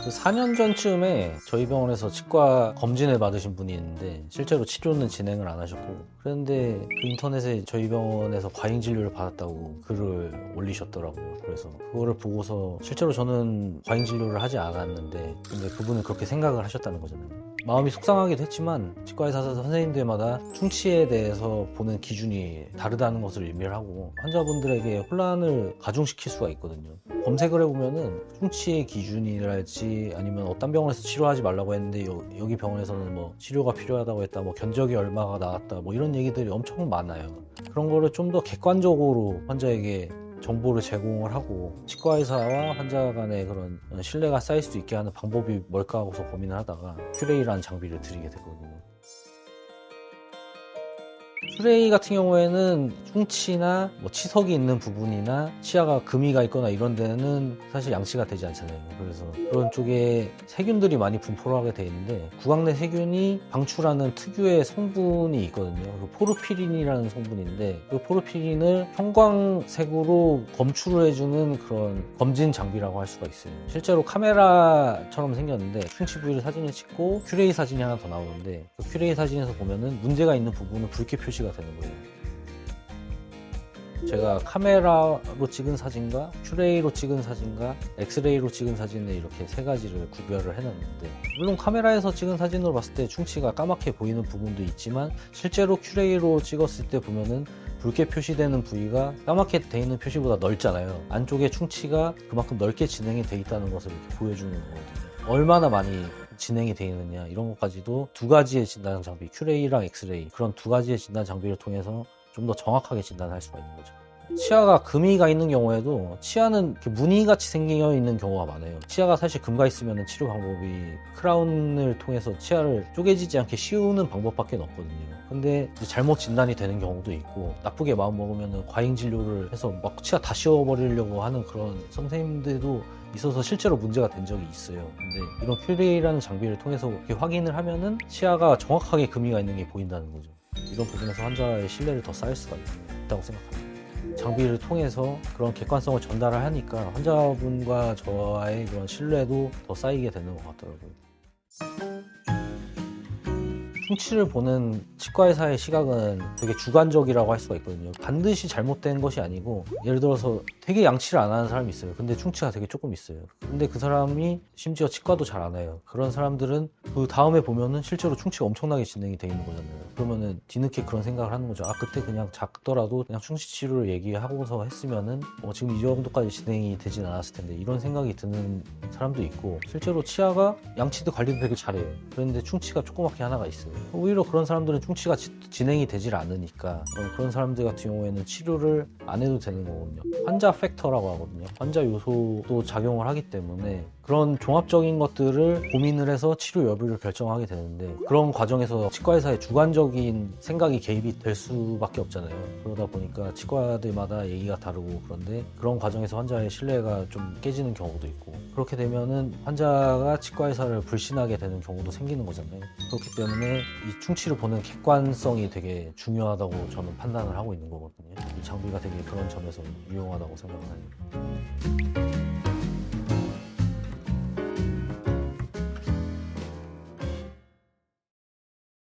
그 4년 전쯤에 저희 병원에서 치과 검진을 받으신 분이 있는데 실제로 치료는 진행을 안 하셨고, 그런데 그 인터넷에 저희 병원에서 과잉 진료를 받았다고 글을 올리셨더라고요. 그래서 그거를 보고서 실제로 저는 과잉 진료를 하지 않았는데 근데 그분은 그렇게 생각을 하셨다는 거잖아요. 마음이 속상하기도 했지만 치과 의사 선생님들마다 충치에 대해서 보는 기준이 다르다는 것을 의미를 하고 환자분들에게 혼란을 가중시킬 수가 있거든요. 검색을 해보면은 충치의 기준이랄지 아니면 어떤 병원에서 치료하지 말라고 했는데 여기 병원에서는 뭐 치료가 필요하다고 했다, 뭐 견적이 얼마가 나왔다, 뭐 이런 얘기들이 엄청 많아요. 그런 거를 좀 더 객관적으로 환자에게 정보를 제공을 하고 치과 의사와 환자 간의 그런 신뢰가 쌓일 수 있게 하는 방법이 뭘까 하고서 고민을 하다가 큐레이라는 장비를 드리게 됐거든요. 큐레이 같은 경우에는 충치나 뭐 치석이 있는 부분이나 치아가 금이가 있거나 이런 데는 사실 양치가 되지 않잖아요. 그래서 그런 쪽에 세균들이 많이 분포를 하게 돼 있는데 구강 내 세균이 방출하는 특유의 성분이 있거든요. 그 포르피린이라는 성분인데 그 포르피린을 형광색으로 검출을 해주는 그런 검진 장비라고 할 수가 있어요. 실제로 카메라처럼 생겼는데 충치 부위를 사진을 찍고 큐레이 사진이 하나 더 나오는데 그 큐레이 사진에서 보면은 문제가 있는 부분은 붉게 표시가 되는 거예요. 제가 카메라로 찍은 사진과 큐레이로 찍은 사진과 엑스레이로 찍은 사진에 이렇게 세 가지를 구별을 해놨는데, 물론 카메라에서 찍은 사진으로 봤을 때 충치가 까맣게 보이는 부분도 있지만 실제로 큐레이로 찍었을 때 보면은 붉게 표시되는 부위가 까맣게 돼 있는 표시보다 넓잖아요. 안쪽에 충치가 그만큼 넓게 진행이 돼 있다는 것을 이렇게 보여주는 거거든요. 얼마나 많이 진행이 되어 있느냐 이런 것까지도 두 가지의 진단 장비, 큐레이랑 엑스레이, 그런 두 가지의 진단 장비를 통해서 좀 더 정확하게 진단할 수가 있는 거죠. 치아가 금이가 있는 경우에도 치아는 무늬같이 생겨 있는 경우가 많아요. 치아가 사실 금가 있으면 치료 방법이 크라운을 통해서 치아를 쪼개지지 않게 씌우는 방법밖에 없거든요. 근데 잘못 진단이 되는 경우도 있고 나쁘게 마음 먹으면 과잉 진료를 해서 막 치아 다 씌워버리려고 하는 그런 선생님들도 있어서 실제로 문제가 된 적이 있어요. 근데 이런 큐레이라는 장비를 통해서 이렇게 확인을 하면은 치아가 정확하게 금이가 있는 게 보인다는 거죠. 이런 부분에서 환자의 신뢰를 더 쌓일 수가 있다고 생각합니다. 장비를 통해서 그런 객관성을 전달을 하니까 환자분과 저와의 그런 신뢰도 더 쌓이게 되는 것 같더라고요. 충치를 보는 치과 의사의 시각은 되게 주관적이라고 할 수가 있거든요. 반드시 잘못된 것이 아니고, 예를 들어서 되게 양치를 안 하는 사람이 있어요. 근데 충치가 되게 조금 있어요. 근데 그 사람이 심지어 치과도 잘 안 와요. 그런 사람들은 그 다음에 보면은 실제로 충치가 엄청나게 진행이 돼 있는 거잖아요. 그러면은 뒤늦게 그런 생각을 하는 거죠. 아, 그때 그냥 작더라도 그냥 충치 치료를 얘기하고서 했으면은 지금 이 정도까지 진행이 되진 않았을 텐데, 이런 생각이 드는 사람도 있고, 실제로 치아가 양치도 관리도 되게 잘해요. 그런데 충치가 조그맣게 하나가 있어요. 오히려 그런 사람들은 충치가 진행이 되질 않으니까 그런 사람들 같은 경우에는 치료를 안 해도 되는 거거든요. 환자 팩터라고 하거든요. 환자 요소도 작용을 하기 때문에 그런 종합적인 것들을 고민을 해서 치료 여부를 결정하게 되는데, 그런 과정에서 치과 의사의 주관적인 생각이 개입이 될 수밖에 없잖아요. 그러다 보니까 치과들마다 얘기가 다르고, 그런데 그런 과정에서 환자의 신뢰가 좀 깨지는 경우도 있고, 그렇게 되면은 환자가 치과 의사를 불신하게 되는 경우도 생기는 거잖아요. 그렇기 때문에 이 충치를 보는 객관성이 되게 중요하다고 저는 판단을 하고 있는 거거든요. 이 장비가 되게 그런 점에서 유용하다고 생각을 합니다.